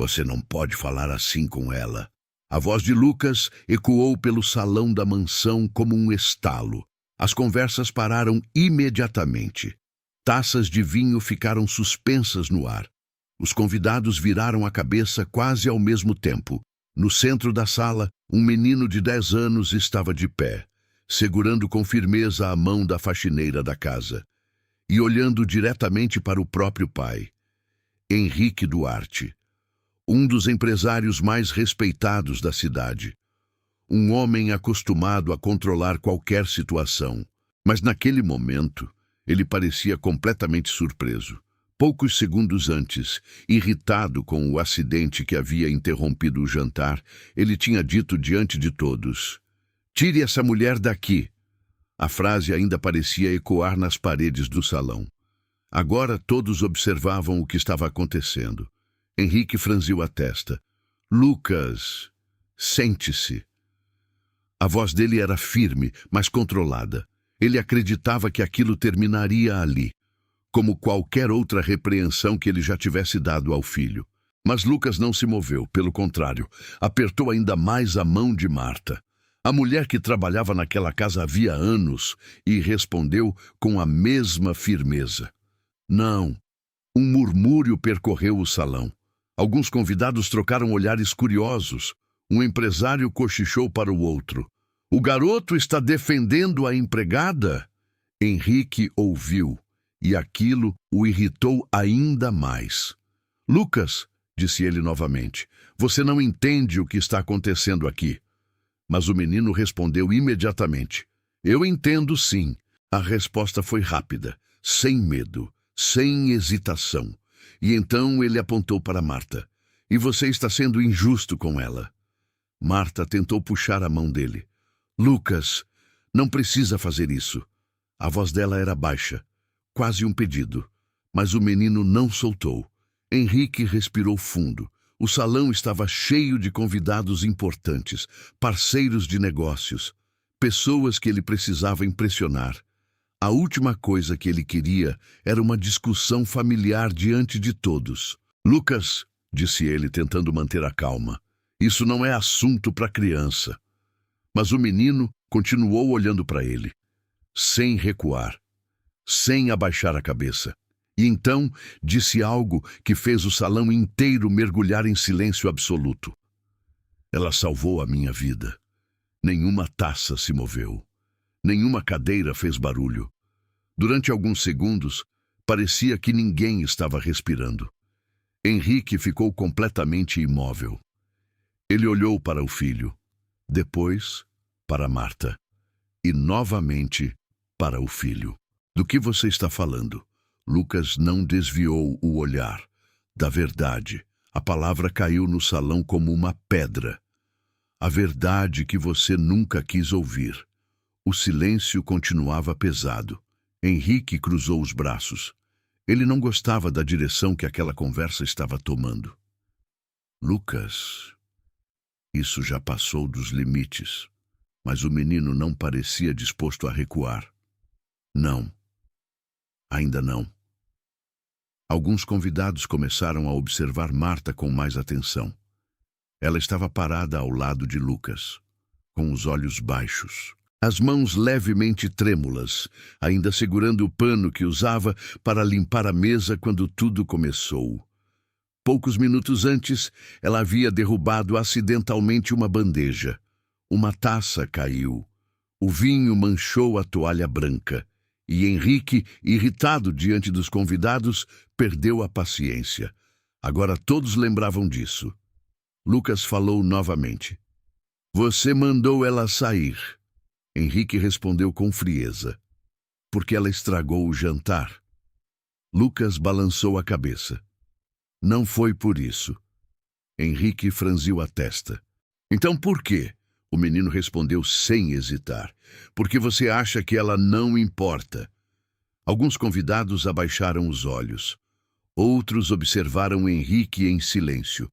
Você não pode falar assim com ela. A voz de Lucas ecoou pelo salão da mansão como um estalo. As conversas pararam imediatamente. Taças de vinho ficaram suspensas no ar. Os convidados viraram a cabeça quase ao mesmo tempo. No centro da sala, um menino de 10 anos estava de pé, segurando com firmeza a mão da faxineira da casa e olhando diretamente para o próprio pai, Henrique Duarte, um dos empresários mais respeitados da cidade. Um homem acostumado a controlar qualquer situação. Mas naquele momento, ele parecia completamente surpreso. Poucos segundos antes, irritado com o acidente que havia interrompido o jantar, ele tinha dito diante de todos: "Tire essa mulher daqui." A frase ainda parecia ecoar nas paredes do salão. Agora todos observavam o que estava acontecendo. Henrique franziu a testa. "Lucas, sente-se." A voz dele era firme, mas controlada. Ele acreditava que aquilo terminaria ali, como qualquer outra repreensão que ele já tivesse dado ao filho. Mas Lucas não se moveu, pelo contrário, apertou ainda mais a mão de Marta, a mulher que trabalhava naquela casa havia anos, e respondeu com a mesma firmeza. "Não." Um murmúrio percorreu o salão. Alguns convidados trocaram olhares curiosos. Um empresário cochichou para o outro: "O garoto está defendendo a empregada?" Henrique ouviu, e aquilo o irritou ainda mais. "Lucas", disse ele novamente, "você não entende o que está acontecendo aqui." Mas o menino respondeu imediatamente: "Eu entendo, sim." A resposta foi rápida, sem medo, sem hesitação. E então ele apontou para Marta: "E você está sendo injusto com ela." Marta tentou puxar a mão dele. "Lucas, não precisa fazer isso." A voz dela era baixa, quase um pedido, mas o menino não soltou. Henrique respirou fundo. O salão estava cheio de convidados importantes, parceiros de negócios, pessoas que ele precisava impressionar. A última coisa que ele queria era uma discussão familiar diante de todos. "Lucas", disse ele, tentando manter a calma, "isso não é assunto para criança." Mas o menino continuou olhando para ele, sem recuar, sem abaixar a cabeça. E então disse algo que fez o salão inteiro mergulhar em silêncio absoluto. "Ela salvou a minha vida." Nenhuma taça se moveu. Nenhuma cadeira fez barulho. Durante alguns segundos, parecia que ninguém estava respirando. Henrique ficou completamente imóvel. Ele olhou para o filho, depois para Marta, e novamente para o filho. "Do que você está falando?" Lucas não desviou o olhar. Da verdade, a palavra caiu no salão como uma pedra. A verdade que você nunca quis ouvir. O silêncio continuava pesado. Henrique cruzou os braços. Ele não gostava da direção que aquela conversa estava tomando. "Lucas, isso já passou dos limites." Mas o menino não parecia disposto a recuar. "Não. Ainda não." Alguns convidados começaram a observar Marta com mais atenção. Ela estava parada ao lado de Lucas, com os olhos baixos, as mãos levemente trêmulas, ainda segurando o pano que usava para limpar a mesa quando tudo começou. Poucos minutos antes, ela havia derrubado acidentalmente uma bandeja. Uma taça caiu. O vinho manchou a toalha branca. E Henrique, irritado diante dos convidados, perdeu a paciência. Agora todos lembravam disso. Lucas falou novamente. "Você mandou ela sair." Henrique respondeu com frieza. "Porque ela estragou o jantar." Lucas balançou a cabeça. "Não foi por isso." Henrique franziu a testa. "Então por quê?" O menino respondeu sem hesitar. "Porque você acha que ela não importa." Alguns convidados abaixaram os olhos. Outros observaram Henrique em silêncio.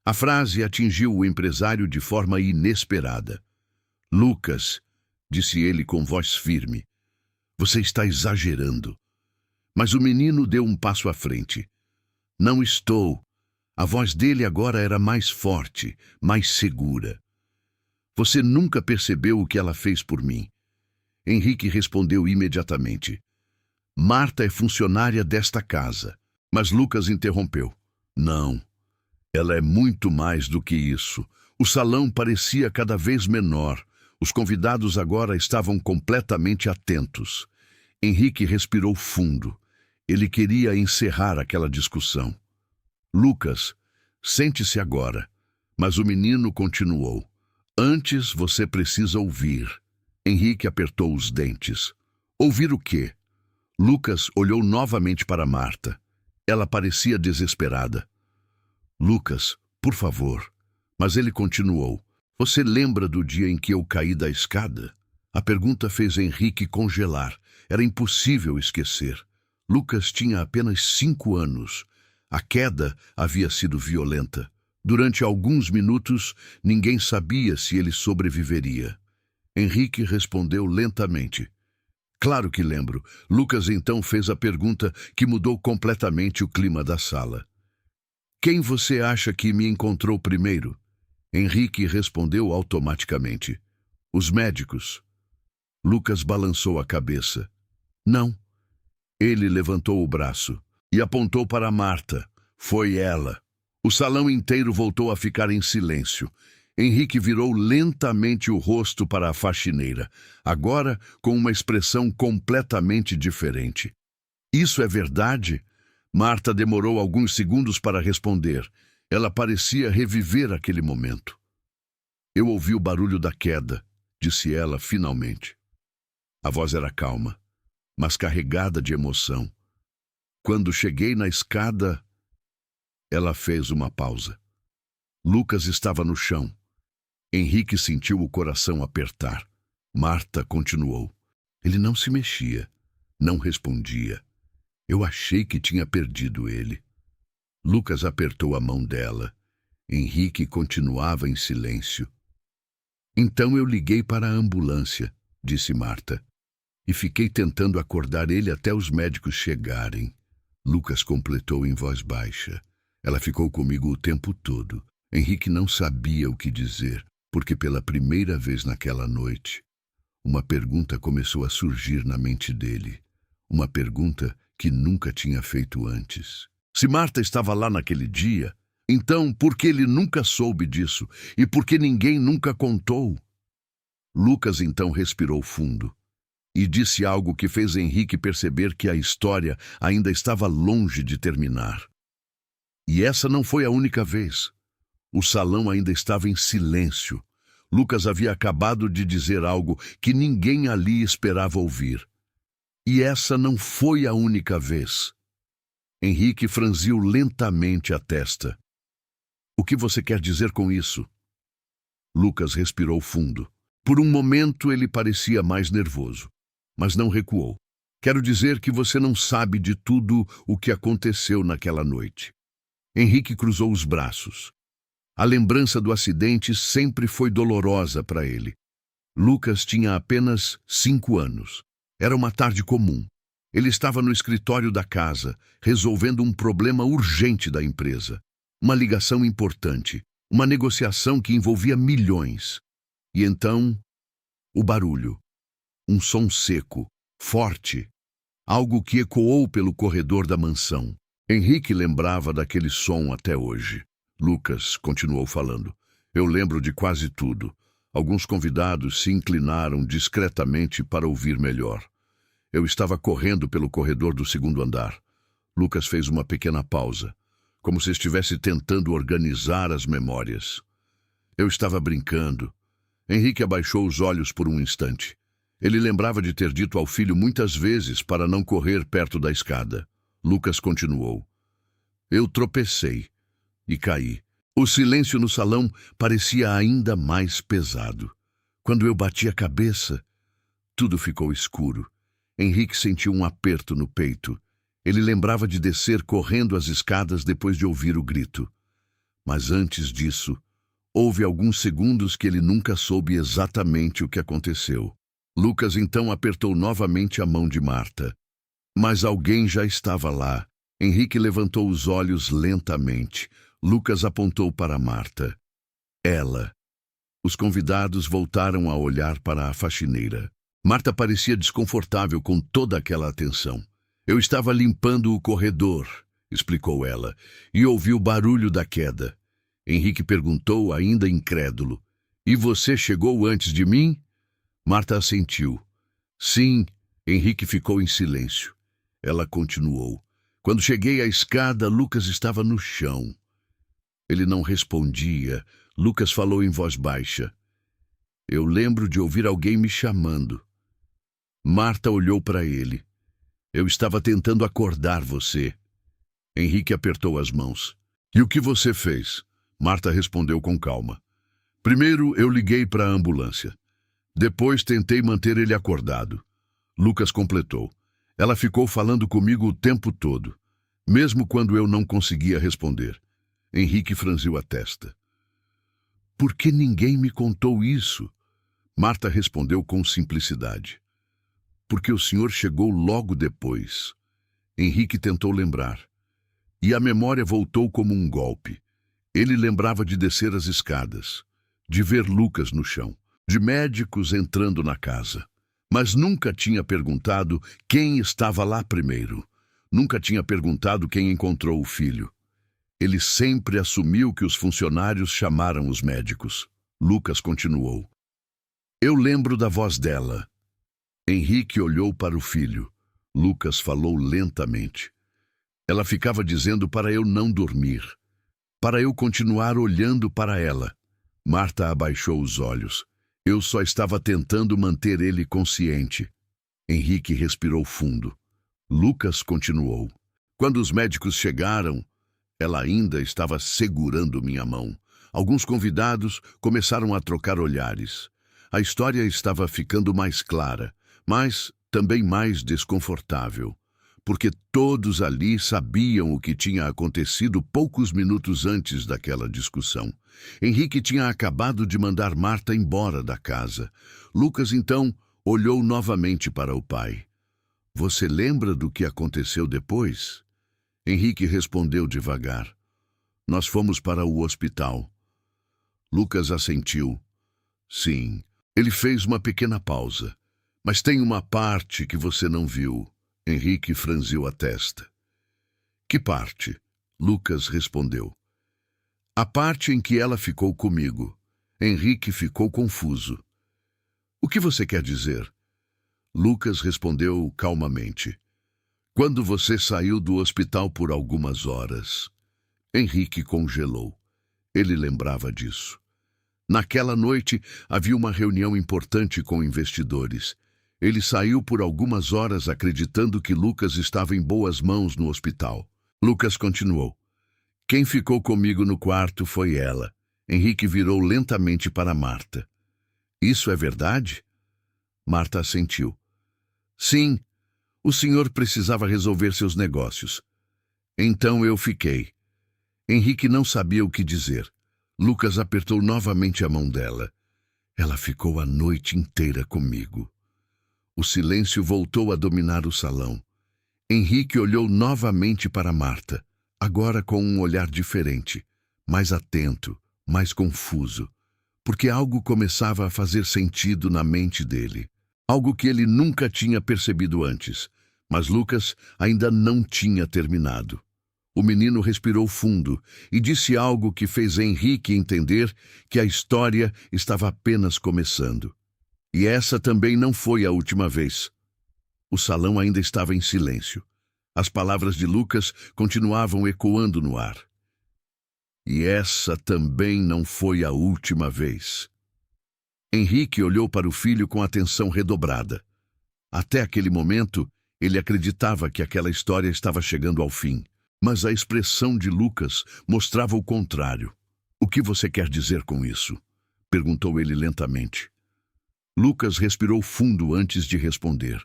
A frase atingiu o empresário de forma inesperada. "Lucas", disse ele com voz firme, "você está exagerando." Mas o menino deu um passo à frente. "Não estou. A voz dele agora era mais forte, mais segura. Você nunca percebeu o que ela fez por mim. Henrique respondeu imediatamente. Marta é funcionária desta casa. Mas Lucas interrompeu. Não, ela é muito mais do que isso. O salão parecia cada vez menor. Os convidados agora estavam completamente atentos. Henrique respirou fundo. Ele queria encerrar aquela discussão. Lucas, sente-se agora. Mas o menino continuou. Antes você precisa ouvir. Henrique apertou os dentes. Ouvir o quê? Lucas olhou novamente para Marta. Ela parecia desesperada. Lucas, por favor. Mas ele continuou. Você lembra do dia em que eu caí da escada? A pergunta fez Henrique congelar. Era impossível esquecer. Lucas tinha apenas 5 anos. A queda havia sido violenta. Durante alguns minutos, ninguém sabia se ele sobreviveria. Henrique respondeu lentamente. Claro que lembro. Lucas então fez a pergunta que mudou completamente o clima da sala. Quem você acha que me encontrou primeiro? Henrique respondeu automaticamente. Os médicos. Lucas balançou a cabeça. Não. Ele levantou o braço e apontou para Marta. Foi ela. O salão inteiro voltou a ficar em silêncio. Henrique virou lentamente o rosto para a faxineira, agora com uma expressão completamente diferente. Isso é verdade? Marta demorou alguns segundos para responder. Ela parecia reviver aquele momento. Eu ouvi o barulho da queda, disse ela finalmente. A voz era calma, mas carregada de emoção. Quando cheguei na escada, ela fez uma pausa. Lucas estava no chão. Henrique sentiu o coração apertar. Marta continuou. Ele não se mexia, não respondia. Eu achei que tinha perdido ele. Lucas apertou a mão dela. Henrique continuava em silêncio. Então eu liguei para a ambulância, disse Marta, e fiquei tentando acordar ele até os médicos chegarem. Lucas completou em voz baixa. Ela ficou comigo o tempo todo. Henrique não sabia o que dizer, porque pela primeira vez naquela noite, uma pergunta começou a surgir na mente dele. Uma pergunta que nunca tinha feito antes. Se Marta estava lá naquele dia, então por que ele nunca soube disso? E por que ninguém nunca contou? Lucas então respirou fundo e disse algo que fez Henrique perceber que a história ainda estava longe de terminar. E essa não foi a única vez. O salão ainda estava em silêncio. Lucas havia acabado de dizer algo que ninguém ali esperava ouvir. E essa não foi a única vez. Henrique franziu lentamente a testa. O que você quer dizer com isso? Lucas respirou fundo. Por um momento ele parecia mais nervoso, mas não recuou. Quero dizer que você não sabe de tudo o que aconteceu naquela noite. Henrique cruzou os braços. A lembrança do acidente sempre foi dolorosa para ele. Lucas tinha apenas 5 anos. Era uma tarde comum. Ele estava no escritório da casa, resolvendo um problema urgente da empresa. Uma ligação importante, uma negociação que envolvia milhões. E então, o barulho. Um som seco, forte, algo que ecoou pelo corredor da mansão. Henrique lembrava daquele som até hoje. Lucas continuou falando. Eu lembro de quase tudo. Alguns convidados se inclinaram discretamente para ouvir melhor. Eu estava correndo pelo corredor do 2º andar. Lucas fez uma pequena pausa, como se estivesse tentando organizar as memórias. Eu estava brincando. Henrique abaixou os olhos por um instante. Ele lembrava de ter dito ao filho muitas vezes para não correr perto da escada. Lucas continuou. Eu tropecei e caí. O silêncio no salão parecia ainda mais pesado. Quando eu bati a cabeça, tudo ficou escuro. Henrique sentiu um aperto no peito. Ele lembrava de descer correndo as escadas depois de ouvir o grito. Mas antes disso, houve alguns segundos que ele nunca soube exatamente o que aconteceu. Lucas então apertou novamente a mão de Marta. Mas alguém já estava lá. Henrique levantou os olhos lentamente. Lucas apontou para Marta. Ela. Os convidados voltaram a olhar para a faxineira. Marta parecia desconfortável com toda aquela atenção. Eu estava limpando o corredor, explicou ela, e ouvi o barulho da queda. Henrique perguntou, ainda incrédulo. E você chegou antes de mim? Marta assentiu. Sim. Henrique ficou em silêncio. Ela continuou. Quando cheguei à escada, Lucas estava no chão. Ele não respondia. Lucas falou em voz baixa. Eu lembro de ouvir alguém me chamando. Marta olhou para ele. Eu estava tentando acordar você. Henrique apertou as mãos. E o que você fez? Marta respondeu com calma. Primeiro eu liguei para a ambulância. Depois tentei manter ele acordado. Lucas completou. Ela ficou falando comigo o tempo todo, mesmo quando eu não conseguia responder. Henrique franziu a testa. Por que ninguém me contou isso? Marta respondeu com simplicidade. Porque o senhor chegou logo depois. Henrique tentou lembrar. E a memória voltou como um golpe. Ele lembrava de descer as escadas, de ver Lucas no chão, de médicos entrando na casa. Mas nunca tinha perguntado quem estava lá primeiro. Nunca tinha perguntado quem encontrou o filho. Ele sempre assumiu que os funcionários chamaram os médicos. Lucas continuou. Eu lembro da voz dela. Henrique olhou para o filho. Lucas falou lentamente. Ela ficava dizendo para eu não dormir, para eu continuar olhando para ela. Marta abaixou os olhos. Eu só estava tentando manter ele consciente. Henrique respirou fundo. Lucas continuou. Quando os médicos chegaram, ela ainda estava segurando minha mão. Alguns convidados começaram a trocar olhares. A história estava ficando mais clara, mas também mais desconfortável, porque todos ali sabiam o que tinha acontecido poucos minutos antes daquela discussão. Henrique tinha acabado de mandar Marta embora da casa. Lucas, então, olhou novamente para o pai. Você lembra do que aconteceu depois? Henrique respondeu devagar. Nós fomos para o hospital. Lucas assentiu. Sim. Ele fez uma pequena pausa. Mas tem uma parte que você não viu. Henrique franziu a testa. Que parte? Lucas respondeu. A parte em que ela ficou comigo. Henrique ficou confuso. O que você quer dizer? Lucas respondeu calmamente. Quando você saiu do hospital por algumas horas. Henrique congelou. Ele lembrava disso. Naquela noite havia uma reunião importante com investidores. Ele saiu por algumas horas acreditando que Lucas estava em boas mãos no hospital. Lucas continuou. Quem ficou comigo no quarto foi ela. Henrique virou lentamente para Marta. Isso é verdade? Marta assentiu. Sim, o senhor precisava resolver seus negócios. Então eu fiquei. Henrique não sabia o que dizer. Lucas apertou novamente a mão dela. Ela ficou a noite inteira comigo. O silêncio voltou a dominar o salão. Henrique olhou novamente para Marta, agora com um olhar diferente, mais atento, mais confuso, porque algo começava a fazer sentido na mente dele. Algo que ele nunca tinha percebido antes, mas Lucas ainda não tinha terminado. O menino respirou fundo e disse algo que fez Henrique entender que a história estava apenas começando. E essa também não foi a última vez. O salão ainda estava em silêncio. As palavras de Lucas continuavam ecoando no ar. E essa também não foi a última vez. Henrique olhou para o filho com atenção redobrada. Até aquele momento, ele acreditava que aquela história estava chegando ao fim. Mas a expressão de Lucas mostrava o contrário. O que você quer dizer com isso? Perguntou ele lentamente. Lucas respirou fundo antes de responder.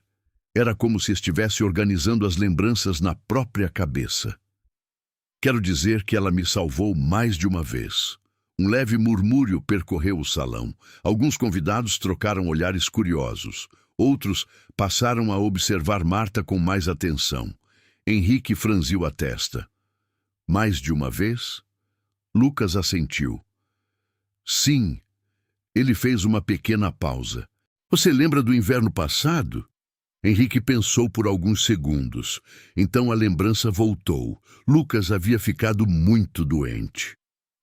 Era como se estivesse organizando as lembranças na própria cabeça. Quero dizer que ela me salvou mais de uma vez. Um leve murmúrio percorreu o salão. Alguns convidados trocaram olhares curiosos. Outros passaram a observar Marta com mais atenção. Henrique franziu a testa. Mais de uma vez? Lucas assentiu. Sim, ele fez uma pequena pausa. Você lembra do inverno passado? Henrique pensou por alguns segundos. Então a lembrança voltou. Lucas havia ficado muito doente.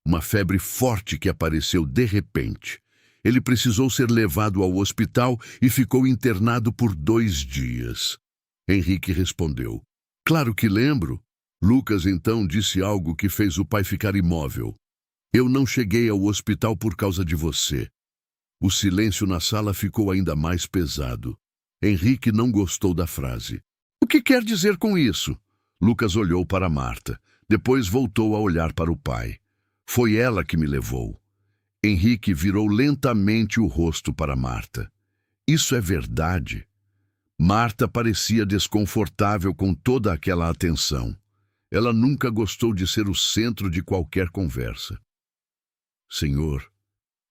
Uma febre forte que apareceu de repente. Ele precisou ser levado ao hospital e ficou internado por 2 dias. Henrique respondeu. Claro que lembro. Lucas então disse algo que fez o pai ficar imóvel. Eu não cheguei ao hospital por causa de você. O silêncio na sala ficou ainda mais pesado. Henrique não gostou da frase. O que quer dizer com isso? Lucas olhou para Marta. Depois voltou a olhar para o pai. Foi ela que me levou. Henrique virou lentamente o rosto para Marta. Isso é verdade? Marta parecia desconfortável com toda aquela atenção. Ela nunca gostou de ser o centro de qualquer conversa. Senhor,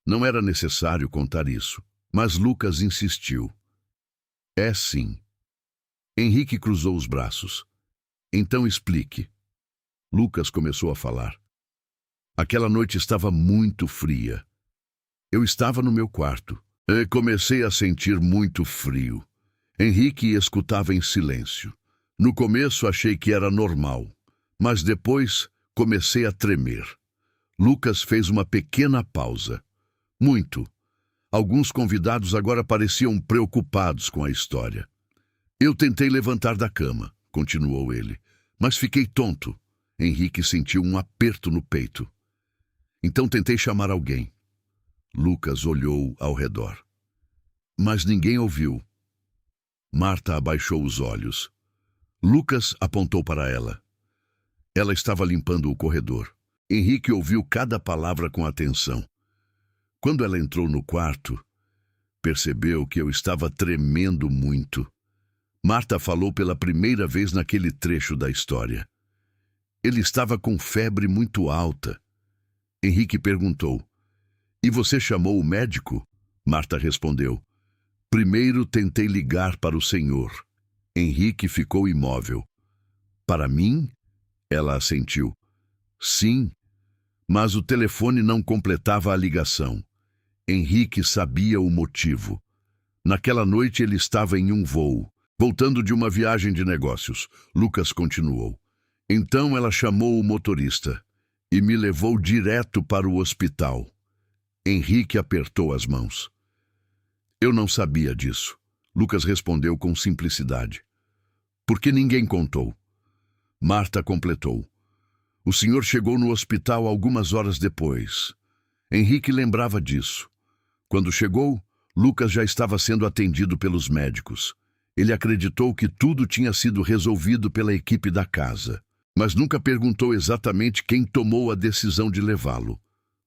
não era necessário contar isso, mas Lucas insistiu. É sim. Henrique cruzou os braços. Então explique. Lucas começou a falar. Aquela noite estava muito fria. Eu estava no meu quarto. Comecei a sentir muito frio. Henrique escutava em silêncio. No começo achei que era normal, mas depois comecei a tremer. Lucas fez uma pequena pausa. Muito. Alguns convidados agora pareciam preocupados com a história. Eu tentei levantar da cama, continuou ele, mas fiquei tonto. Henrique sentiu um aperto no peito. Então tentei chamar alguém. Lucas olhou ao redor. Mas ninguém ouviu. Marta abaixou os olhos. Lucas apontou para ela. Ela estava limpando o corredor. Henrique ouviu cada palavra com atenção. Quando ela entrou no quarto, percebeu que eu estava tremendo muito. Marta falou pela primeira vez naquele trecho da história. Ele estava com febre muito alta. Henrique perguntou, e você chamou o médico? Marta respondeu, primeiro tentei ligar para o senhor. Henrique ficou imóvel. Para mim? Ela assentiu. Sim, mas o telefone não completava a ligação. Henrique sabia o motivo. Naquela noite ele estava em um voo, voltando de uma viagem de negócios. Lucas continuou. Então ela chamou o motorista e me levou direto para o hospital. Henrique apertou as mãos. Eu não sabia disso. Lucas respondeu com simplicidade. Porque ninguém contou. Marta completou. O senhor chegou no hospital algumas horas depois. Henrique lembrava disso. Quando chegou, Lucas já estava sendo atendido pelos médicos. Ele acreditou que tudo tinha sido resolvido pela equipe da casa, mas nunca perguntou exatamente quem tomou a decisão de levá-lo.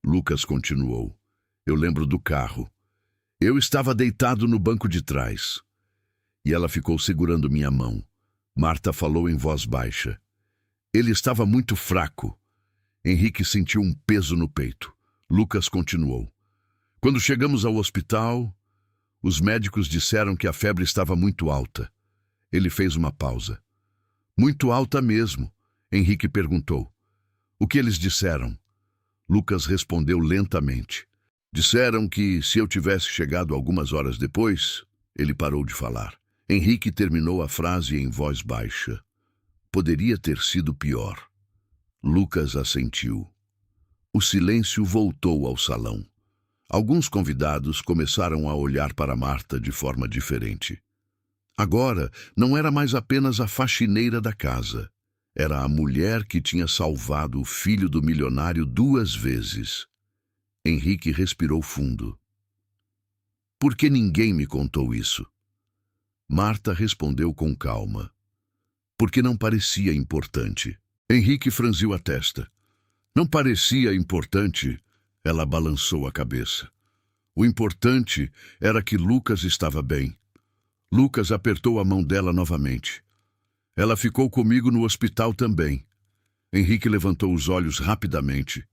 Lucas continuou. Eu lembro do carro. Eu estava deitado no banco de trás. E ela ficou segurando minha mão. Marta falou em voz baixa. Ele estava muito fraco. Henrique sentiu um peso no peito. Lucas continuou. Quando chegamos ao hospital, os médicos disseram que a febre estava muito alta. Ele fez uma pausa. Muito alta mesmo, Henrique perguntou. O que eles disseram? Lucas respondeu lentamente. Disseram que, se eu tivesse chegado algumas horas depois, ele parou de falar. Henrique terminou a frase em voz baixa. Poderia ter sido pior. Lucas assentiu. O silêncio voltou ao salão. Alguns convidados começaram a olhar para Marta de forma diferente. Agora, não era mais apenas a faxineira da casa. Era a mulher que tinha salvado o filho do milionário 2 vezes. Henrique respirou fundo. Por que ninguém me contou isso? Marta respondeu com calma. Porque não parecia importante. Henrique franziu a testa. Não parecia importante. Ela balançou a cabeça. O importante era que Lucas estava bem. Lucas apertou a mão dela novamente. Ela ficou comigo no hospital também. Henrique levantou os olhos rapidamente.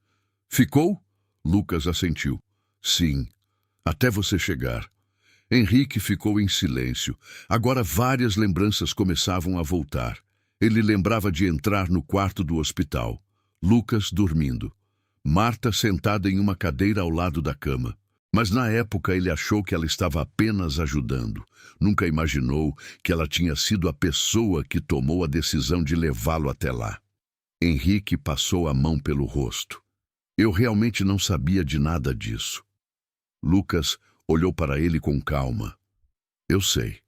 Ficou? Lucas assentiu. Sim, até você chegar. Henrique ficou em silêncio. Agora várias lembranças começavam a voltar. Ele lembrava de entrar no quarto do hospital. Lucas dormindo. Marta sentada em uma cadeira ao lado da cama. Mas na época ele achou que ela estava apenas ajudando. Nunca imaginou que ela tinha sido a pessoa que tomou a decisão de levá-lo até lá. Henrique passou a mão pelo rosto. Eu realmente não sabia de nada disso. Lucas olhou para ele com calma. Eu sei.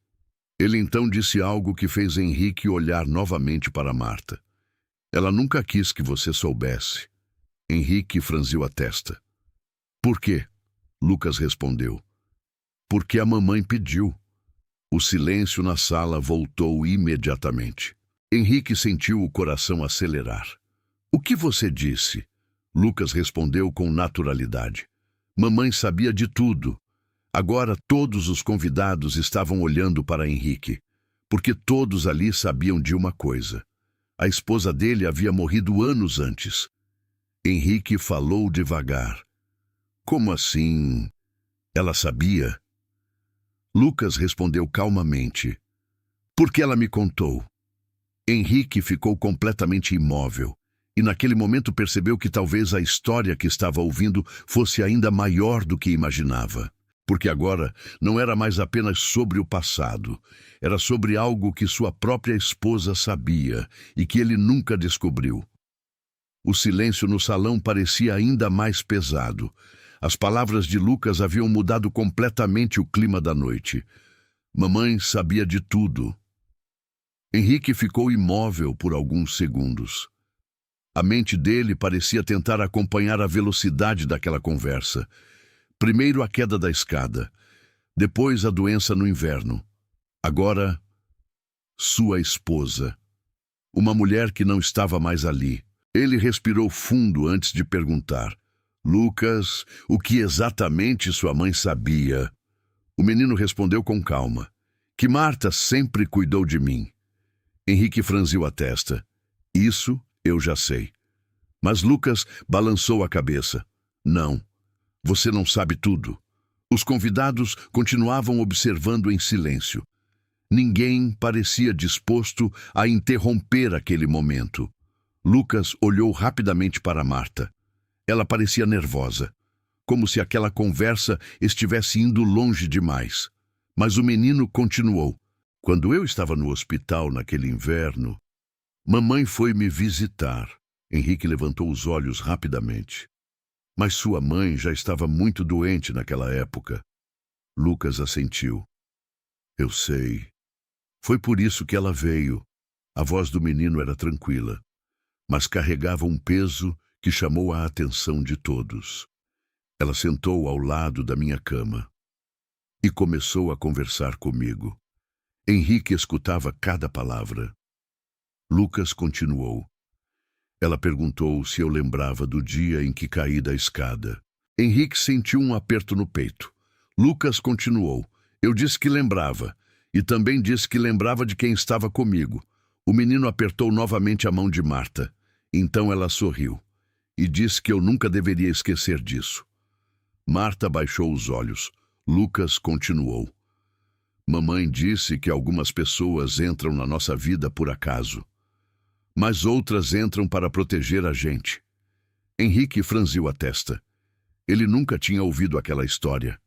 Ele então disse algo que fez Henrique olhar novamente para Marta. Ela nunca quis que você soubesse. Henrique franziu a testa. Por quê? Lucas respondeu. Porque a mamãe pediu. O silêncio na sala voltou imediatamente. Henrique sentiu o coração acelerar. O que você disse? Lucas respondeu com naturalidade. Mamãe sabia de tudo. Agora todos os convidados estavam olhando para Henrique, porque todos ali sabiam de uma coisa. A esposa dele havia morrido anos antes. Henrique falou devagar. Como assim? Ela sabia? Lucas respondeu calmamente. Porque ela me contou. Henrique ficou completamente imóvel, e naquele momento percebeu que talvez a história que estava ouvindo fosse ainda maior do que imaginava. Porque agora não era mais apenas sobre o passado, era sobre algo que sua própria esposa sabia e que ele nunca descobriu. O silêncio no salão parecia ainda mais pesado. As palavras de Lucas haviam mudado completamente o clima da noite. Mamãe sabia de tudo. Henrique ficou imóvel por alguns segundos. A mente dele parecia tentar acompanhar a velocidade daquela conversa. Primeiro a queda da escada, depois a doença no inverno. Agora, sua esposa. Uma mulher que não estava mais ali. Ele respirou fundo antes de perguntar. Lucas, o que exatamente sua mãe sabia? O menino respondeu com calma. Que Marta sempre cuidou de mim. Henrique franziu a testa. Isso eu já sei. Mas Lucas balançou a cabeça. Não. Você não sabe tudo. Os convidados continuavam observando em silêncio. Ninguém parecia disposto a interromper aquele momento. Lucas olhou rapidamente para Marta. Ela parecia nervosa, como se aquela conversa estivesse indo longe demais. Mas o menino continuou. Quando eu estava no hospital naquele inverno, mamãe foi me visitar. Henrique levantou os olhos rapidamente. Mas sua mãe já estava muito doente naquela época. Lucas assentiu. Eu sei. Foi por isso que ela veio. A voz do menino era tranquila, mas carregava um peso que chamou a atenção de todos. Ela sentou ao lado da minha cama e começou a conversar comigo. Henrique escutava cada palavra. Lucas continuou. Ela perguntou se eu lembrava do dia em que caí da escada. Henrique sentiu um aperto no peito. Lucas continuou. Eu disse que lembrava, e também disse que lembrava de quem estava comigo. O menino apertou novamente a mão de Marta. Então ela sorriu, e disse que eu nunca deveria esquecer disso. Marta baixou os olhos. Lucas continuou. Mamãe disse que algumas pessoas entram na nossa vida por acaso, mas outras entram para proteger a gente. Henrique franziu a testa. Ele nunca tinha ouvido aquela história.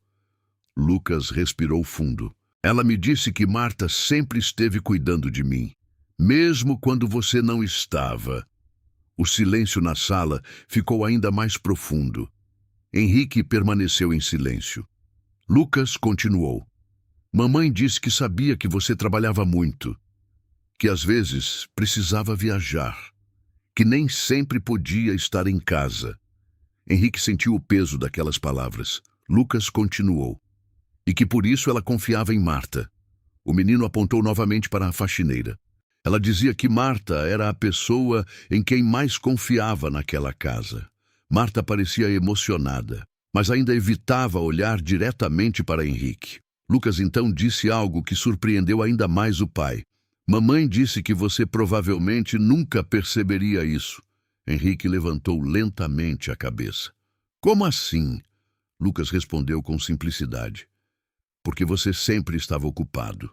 Lucas respirou fundo. Ela me disse que Marta sempre esteve cuidando de mim, mesmo quando você não estava. O silêncio na sala ficou ainda mais profundo. Henrique permaneceu em silêncio. Lucas continuou. Mamãe disse que sabia que você trabalhava muito, que às vezes precisava viajar, que nem sempre podia estar em casa. Henrique sentiu o peso daquelas palavras. Lucas continuou. E que por isso ela confiava em Marta. O menino apontou novamente para a faxineira. Ela dizia que Marta era a pessoa em quem mais confiava naquela casa. Marta parecia emocionada, mas ainda evitava olhar diretamente para Henrique. Lucas então disse algo que surpreendeu ainda mais o pai. Mamãe disse que você provavelmente nunca perceberia isso. Henrique levantou lentamente a cabeça. Como assim? Lucas respondeu com simplicidade. Porque você sempre estava ocupado.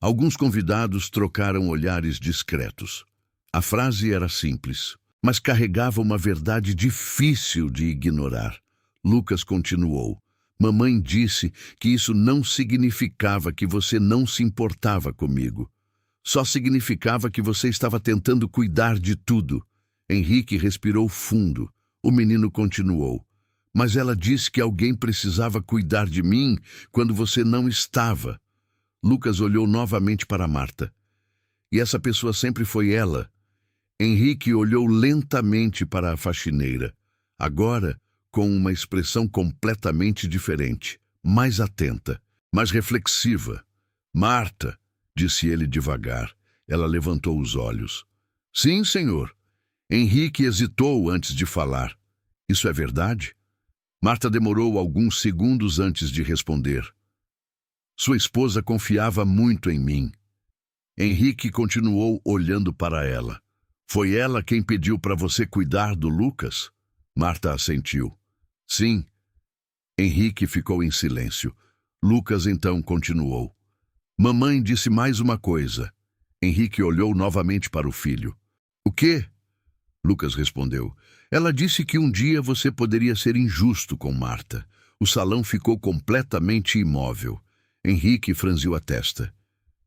Alguns convidados trocaram olhares discretos. A frase era simples, mas carregava uma verdade difícil de ignorar. Lucas continuou: mamãe disse que isso não significava que você não se importava comigo. Só significava que você estava tentando cuidar de tudo. Henrique respirou fundo. O menino continuou: mas ela disse que alguém precisava cuidar de mim quando você não estava. Lucas olhou novamente para Marta. E essa pessoa sempre foi ela. Henrique olhou lentamente para a faxineira, agora com uma expressão completamente diferente, mais atenta, mais reflexiva. Marta, disse ele devagar. Ela levantou os olhos. Sim, senhor. Henrique hesitou antes de falar. Isso é verdade? Marta demorou alguns segundos antes de responder. Sua esposa confiava muito em mim. Henrique continuou olhando para ela. Foi ela quem pediu para você cuidar do Lucas? Marta assentiu. Sim. Henrique ficou em silêncio. Lucas então continuou. Mamãe disse mais uma coisa. Henrique olhou novamente para o filho. O quê? Lucas respondeu. Ela disse que um dia você poderia ser injusto com Marta. O salão ficou completamente imóvel. Henrique franziu a testa.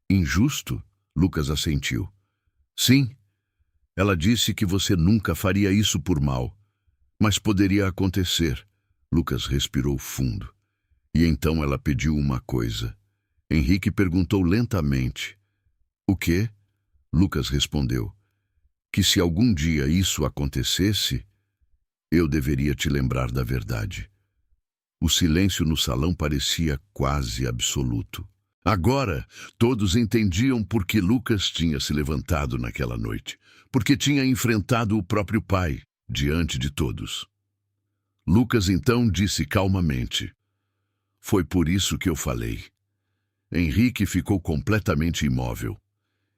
Injusto? Lucas assentiu. Sim. Ela disse que você nunca faria isso por mal. Mas poderia acontecer. Lucas respirou fundo. E então ela pediu uma coisa. Henrique perguntou lentamente. O quê? Lucas respondeu. Que se algum dia isso acontecesse, eu deveria te lembrar da verdade. O silêncio no salão parecia quase absoluto. Agora, todos entendiam por que Lucas tinha se levantado naquela noite, porque tinha enfrentado o próprio pai diante de todos. Lucas então disse calmamente: foi por isso que eu falei. Henrique ficou completamente imóvel.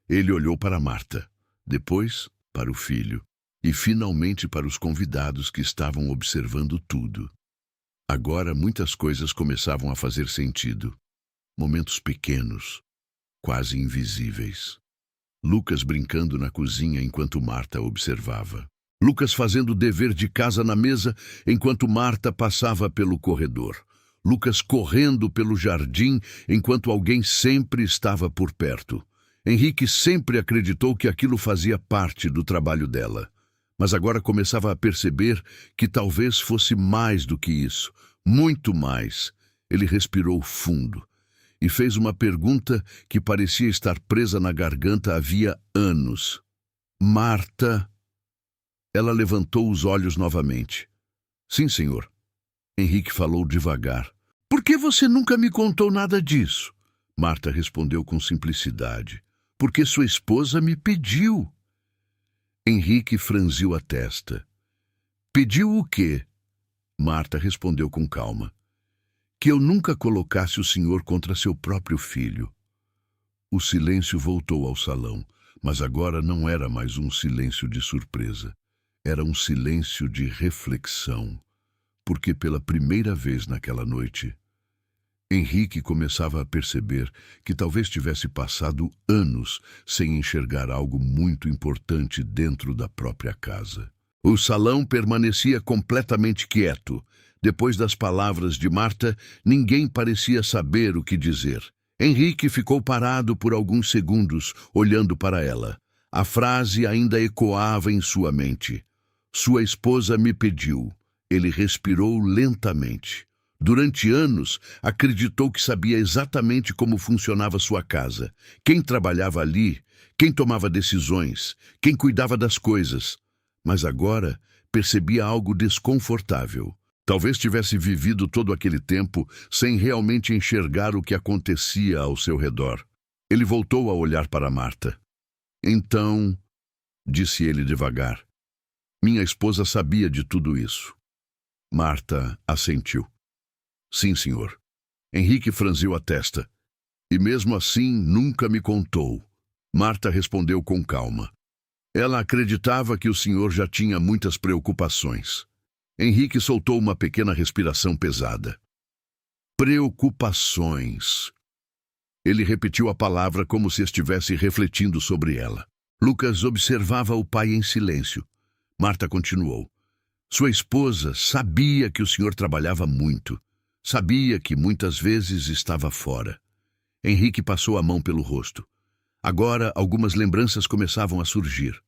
Ele olhou para Marta, depois para o filho e finalmente para os convidados que estavam observando tudo. Agora muitas coisas começavam a fazer sentido. Momentos pequenos, quase invisíveis. Lucas brincando na cozinha enquanto Marta observava. Lucas fazendo o dever de casa na mesa enquanto Marta passava pelo corredor. Lucas correndo pelo jardim enquanto alguém sempre estava por perto. Henrique sempre acreditou que aquilo fazia parte do trabalho dela. Mas agora começava a perceber que talvez fosse mais do que isso. Muito mais. Ele respirou fundo e fez uma pergunta que parecia estar presa na garganta havia anos. Marta... Ela levantou os olhos novamente. Sim, senhor. Henrique falou devagar. Por que você nunca me contou nada disso? Marta respondeu com simplicidade. Porque sua esposa me pediu. Henrique franziu a testa. Pediu o quê? Marta respondeu com calma. Que eu nunca colocasse o senhor contra seu próprio filho. O silêncio voltou ao salão, mas agora não era mais um silêncio de surpresa. Era um silêncio de reflexão, porque pela primeira vez naquela noite, Henrique começava a perceber que talvez tivesse passado anos sem enxergar algo muito importante dentro da própria casa. O salão permanecia completamente quieto. Depois das palavras de Marta, ninguém parecia saber o que dizer. Henrique ficou parado por alguns segundos, olhando para ela. A frase ainda ecoava em sua mente. Sua esposa me pediu. Ele respirou lentamente. Durante anos, acreditou que sabia exatamente como funcionava sua casa, quem trabalhava ali, quem tomava decisões, quem cuidava das coisas. Mas agora percebia algo desconfortável. Talvez tivesse vivido todo aquele tempo sem realmente enxergar o que acontecia ao seu redor. Ele voltou a olhar para Marta. Então, disse ele devagar, minha esposa sabia de tudo isso. Marta assentiu. Sim, senhor. Henrique franziu a testa. E mesmo assim nunca me contou. Marta respondeu com calma. Ela acreditava que o senhor já tinha muitas preocupações. Henrique soltou uma pequena respiração pesada. Preocupações. Ele repetiu a palavra como se estivesse refletindo sobre ela. Lucas observava o pai em silêncio, Marta continuou. Sua esposa sabia que o senhor trabalhava muito. Sabia que muitas vezes estava fora. Henrique passou a mão pelo rosto. Agora, algumas lembranças começavam a surgir.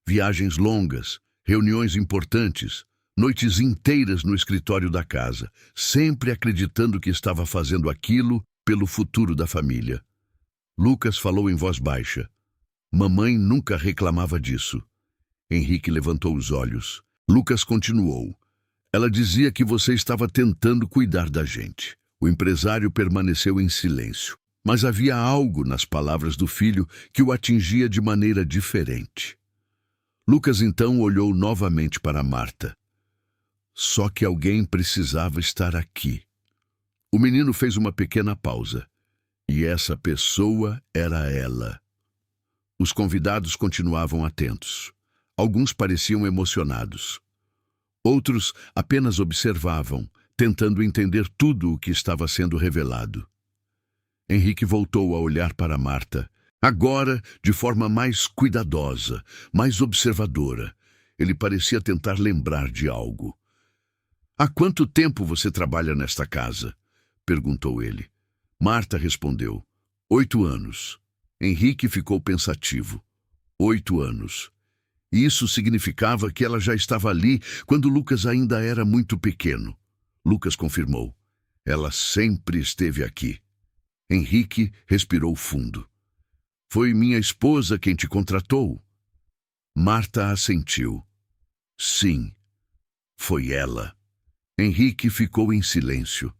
Viagens longas, reuniões importantes, noites inteiras no escritório da casa, sempre acreditando que estava fazendo aquilo pelo futuro da família. Lucas falou em voz baixa. Mamãe nunca reclamava disso. Henrique levantou os olhos. Lucas continuou. Ela dizia que você estava tentando cuidar da gente. O empresário permaneceu em silêncio. Mas havia algo nas palavras do filho que o atingia de maneira diferente. Lucas então olhou novamente para Marta. Só que alguém precisava estar aqui. O menino fez uma pequena pausa. E essa pessoa era ela. Os convidados continuavam atentos. Alguns pareciam emocionados. Outros apenas observavam, tentando entender tudo o que estava sendo revelado. Henrique voltou a olhar para Marta, agora de forma mais cuidadosa, mais observadora. Ele parecia tentar lembrar de algo. Há quanto tempo você trabalha nesta casa? Perguntou ele. Marta respondeu. 8 anos. Henrique ficou pensativo. 8 anos. Isso significava que ela já estava ali quando Lucas ainda era muito pequeno. Lucas confirmou. Ela sempre esteve aqui. Henrique respirou fundo. Foi minha esposa quem te contratou? Marta assentiu. Sim, foi ela. Henrique ficou em silêncio.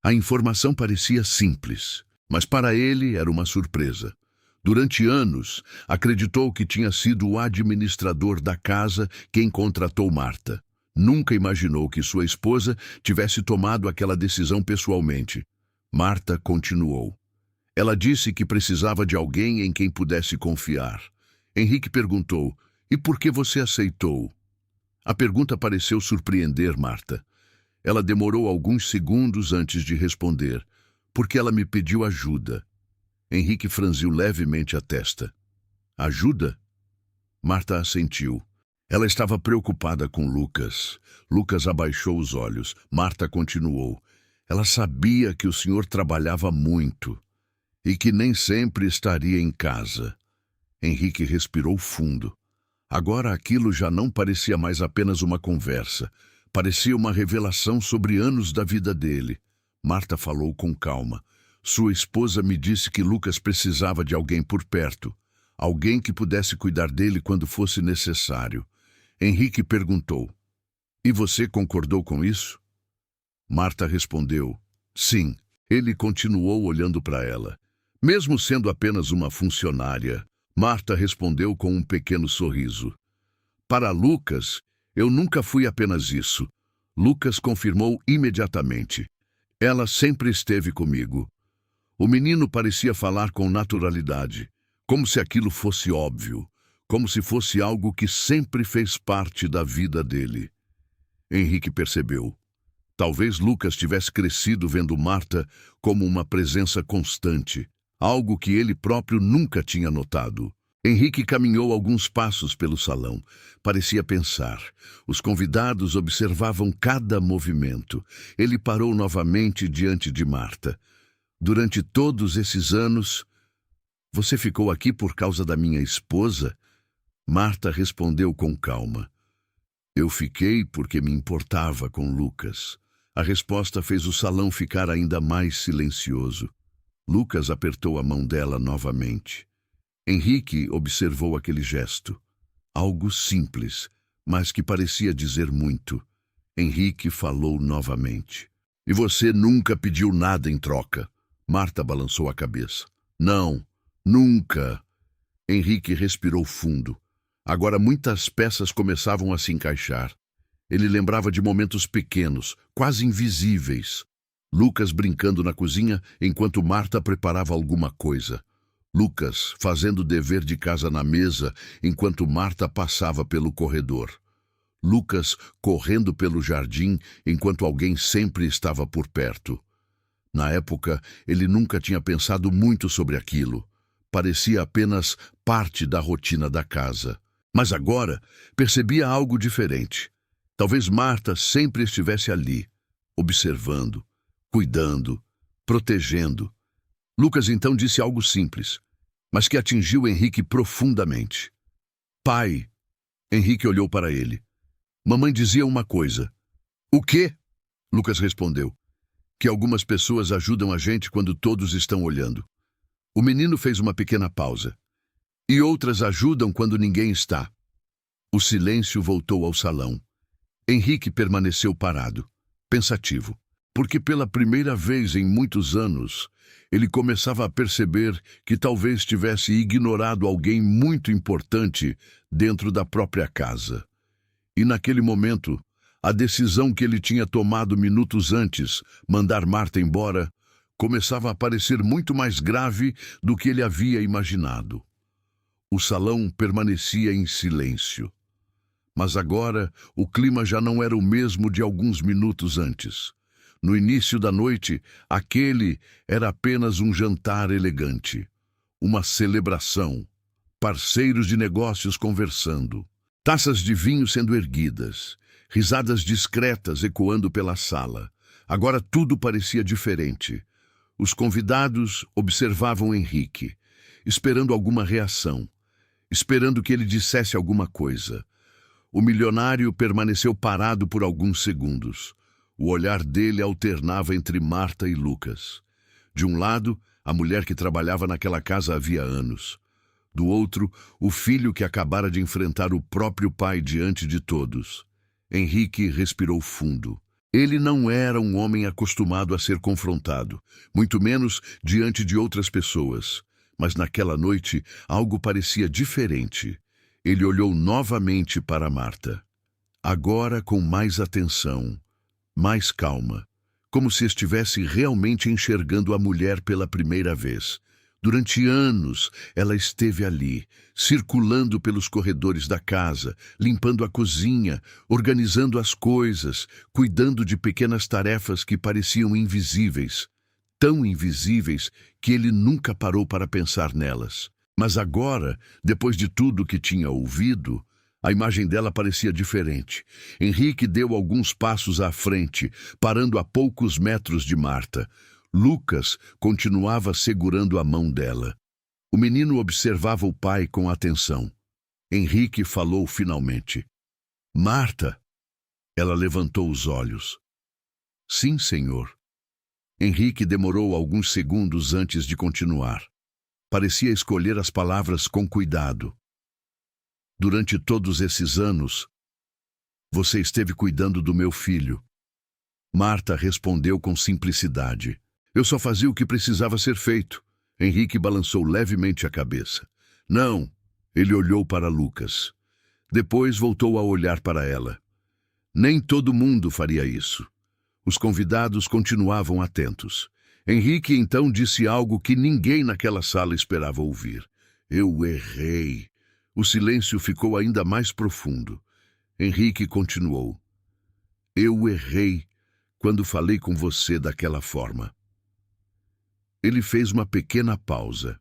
A informação parecia simples, mas para ele era uma surpresa. Durante anos, acreditou que tinha sido o administrador da casa quem contratou Marta. Nunca imaginou que sua esposa tivesse tomado aquela decisão pessoalmente. Marta continuou. Ela disse que precisava de alguém em quem pudesse confiar. Henrique perguntou, e por que você aceitou? A pergunta pareceu surpreender Marta. Ela demorou alguns segundos antes de responder, porque ela me pediu ajuda. Henrique franziu levemente a testa. Ajuda? Marta assentiu. Ela estava preocupada com Lucas. Lucas abaixou os olhos. Marta continuou. Ela sabia que o senhor trabalhava muito e que nem sempre estaria em casa. Henrique respirou fundo. Agora aquilo já não parecia mais apenas uma conversa. Parecia uma revelação sobre anos da vida dele. Marta falou com calma. Sua esposa me disse que Lucas precisava de alguém por perto. Alguém que pudesse cuidar dele quando fosse necessário. Henrique perguntou. E você concordou com isso? Marta respondeu. Sim. Ele continuou olhando para ela. Mesmo sendo apenas uma funcionária, Marta respondeu com um pequeno sorriso. Para Lucas, eu nunca fui apenas isso. Lucas confirmou imediatamente. Ela sempre esteve comigo. O menino parecia falar com naturalidade, como se aquilo fosse óbvio, como se fosse algo que sempre fez parte da vida dele. Henrique percebeu. Talvez Lucas tivesse crescido vendo Marta como uma presença constante, algo que ele próprio nunca tinha notado. Henrique caminhou alguns passos pelo salão. Parecia pensar. Os convidados observavam cada movimento. Ele parou novamente diante de Marta. Durante todos esses anos, você ficou aqui por causa da minha esposa? Marta respondeu com calma. Eu fiquei porque me importava com Lucas. A resposta fez o salão ficar ainda mais silencioso. Lucas apertou a mão dela novamente. Henrique observou aquele gesto. Algo simples, mas que parecia dizer muito. Henrique falou novamente. E você nunca pediu nada em troca? Marta balançou a cabeça. Não, nunca. Henrique respirou fundo. Agora muitas peças começavam a se encaixar. Ele lembrava de momentos pequenos, quase invisíveis. Lucas brincando na cozinha enquanto Marta preparava alguma coisa. Lucas fazendo o dever de casa na mesa enquanto Marta passava pelo corredor. Lucas correndo pelo jardim enquanto alguém sempre estava por perto. Na época, ele nunca tinha pensado muito sobre aquilo. Parecia apenas parte da rotina da casa. Mas agora percebia algo diferente. Talvez Marta sempre estivesse ali, observando, cuidando, protegendo. Lucas então disse algo simples, mas que atingiu Henrique profundamente. Pai, Henrique olhou para ele. Mamãe dizia uma coisa. O quê? Lucas respondeu. Que algumas pessoas ajudam a gente quando todos estão olhando. O menino fez uma pequena pausa. E outras ajudam quando ninguém está. O silêncio voltou ao salão. Henrique permaneceu parado, pensativo, porque pela primeira vez em muitos anos, ele começava a perceber que talvez tivesse ignorado alguém muito importante dentro da própria casa. E naquele momento, a decisão que ele tinha tomado minutos antes, mandar Marta embora, começava a parecer muito mais grave do que ele havia imaginado. O salão permanecia em silêncio. Mas agora, o clima já não era o mesmo de alguns minutos antes. No início da noite, aquele era apenas um jantar elegante. Uma celebração. Parceiros de negócios conversando. Taças de vinho sendo erguidas. Risadas discretas ecoando pela sala. Agora tudo parecia diferente. Os convidados observavam Henrique, esperando alguma reação, esperando que ele dissesse alguma coisa. O milionário permaneceu parado por alguns segundos. O olhar dele alternava entre Marta e Lucas. De um lado, a mulher que trabalhava naquela casa havia anos. Do outro, o filho que acabara de enfrentar o próprio pai diante de todos. Henrique respirou fundo. Ele não era um homem acostumado a ser confrontado, muito menos diante de outras pessoas. Mas naquela noite, algo parecia diferente. Ele olhou novamente para Marta. Agora com mais atenção, mais calma, como se estivesse realmente enxergando a mulher pela primeira vez. Durante anos, ela esteve ali, circulando pelos corredores da casa, limpando a cozinha, organizando as coisas, cuidando de pequenas tarefas que pareciam invisíveis, tão invisíveis que ele nunca parou para pensar nelas. Mas agora, depois de tudo que tinha ouvido, a imagem dela parecia diferente. Henrique deu alguns passos à frente, parando a poucos metros de Marta. Lucas continuava segurando a mão dela. O menino observava o pai com atenção. Henrique falou finalmente. Marta! Ela levantou os olhos. Sim, senhor. Henrique demorou alguns segundos antes de continuar. Parecia escolher as palavras com cuidado. Durante todos esses anos, você esteve cuidando do meu filho. Marta respondeu com simplicidade. Eu só fazia o que precisava ser feito. Henrique balançou levemente a cabeça. Não, ele olhou para Lucas. Depois voltou a olhar para ela. Nem todo mundo faria isso. Os convidados continuavam atentos. Henrique então disse algo que ninguém naquela sala esperava ouvir. Eu errei. O silêncio ficou ainda mais profundo. Henrique continuou. Eu errei quando falei com você daquela forma. Ele fez uma pequena pausa.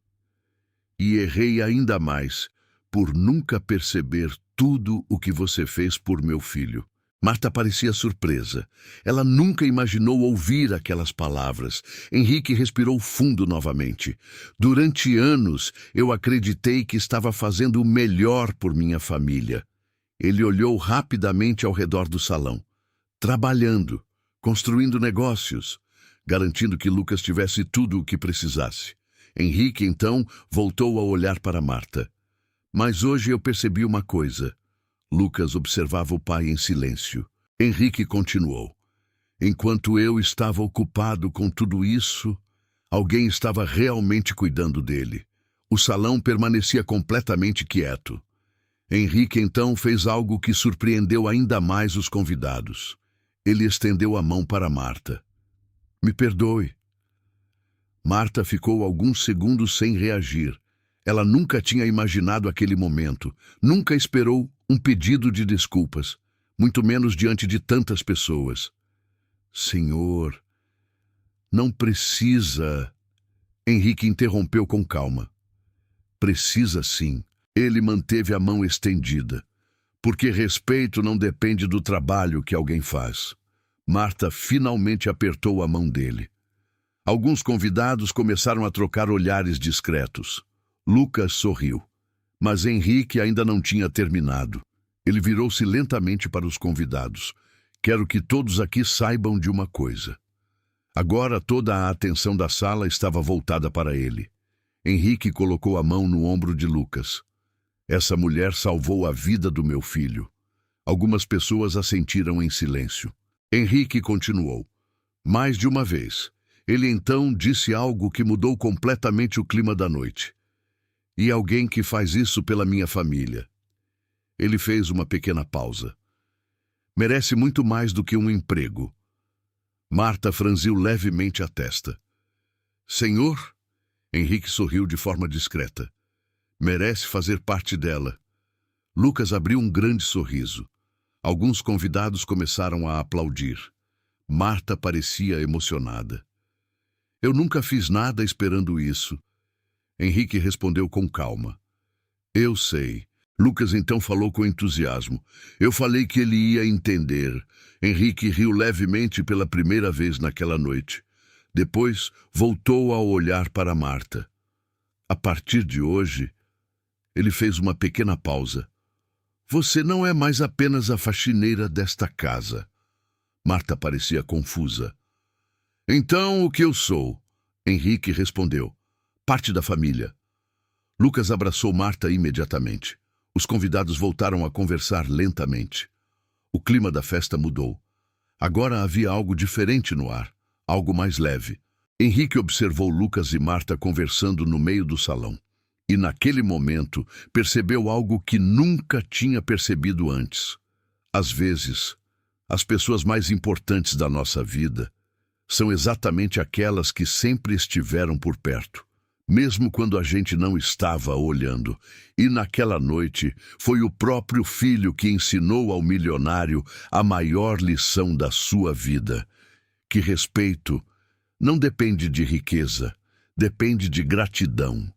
E errei ainda mais por nunca perceber tudo o que você fez por meu filho. Marta parecia surpresa. Ela nunca imaginou ouvir aquelas palavras. Henrique respirou fundo novamente. Durante anos, eu acreditei que estava fazendo o melhor por minha família. Ele olhou rapidamente ao redor do salão. Trabalhando, construindo negócios, garantindo que Lucas tivesse tudo o que precisasse. Henrique, então, voltou a olhar para Marta. Mas hoje eu percebi uma coisa. Lucas observava o pai em silêncio. Henrique continuou. Enquanto eu estava ocupado com tudo isso, alguém estava realmente cuidando dele. O salão permanecia completamente quieto. Henrique então fez algo que surpreendeu ainda mais os convidados. Ele estendeu a mão para Marta. Me perdoe. Marta ficou alguns segundos sem reagir. Ela nunca tinha imaginado aquele momento, nunca esperou um pedido de desculpas, muito menos diante de tantas pessoas. Senhor, não precisa... Henrique interrompeu com calma. Precisa sim. Ele manteve a mão estendida, porque respeito não depende do trabalho que alguém faz. Marta finalmente apertou a mão dele. Alguns convidados começaram a trocar olhares discretos. Lucas sorriu, mas Henrique ainda não tinha terminado. Ele virou-se lentamente para os convidados. Quero que todos aqui saibam de uma coisa. Agora toda a atenção da sala estava voltada para ele. Henrique colocou a mão no ombro de Lucas. Essa mulher salvou a vida do meu filho. Algumas pessoas assentiram em silêncio. Henrique continuou. Mais de uma vez. Ele então disse algo que mudou completamente o clima da noite. E alguém que faz isso pela minha família. Ele fez uma pequena pausa. Merece muito mais do que um emprego. Marta franziu levemente a testa. Senhor? Henrique sorriu de forma discreta. Merece fazer parte dela. Lucas abriu um grande sorriso. Alguns convidados começaram a aplaudir. Marta parecia emocionada. Eu nunca fiz nada esperando isso. Henrique respondeu com calma. Eu sei. Lucas então falou com entusiasmo. Eu falei que ele ia entender. Henrique riu levemente pela primeira vez naquela noite. Depois voltou a olhar para Marta. A partir de hoje, ele fez uma pequena pausa. Você não é mais apenas a faxineira desta casa. Marta parecia confusa. Então, o que eu sou? Henrique respondeu. Parte da família. Lucas abraçou Marta imediatamente. Os convidados voltaram a conversar lentamente. O clima da festa mudou. Agora havia algo diferente no ar, algo mais leve. Henrique observou Lucas e Marta conversando no meio do salão. E naquele momento percebeu algo que nunca tinha percebido antes. Às vezes, as pessoas mais importantes da nossa vida são exatamente aquelas que sempre estiveram por perto, mesmo quando a gente não estava olhando. E naquela noite foi o próprio filho que ensinou ao milionário a maior lição da sua vida, que respeito não depende de riqueza, depende de gratidão.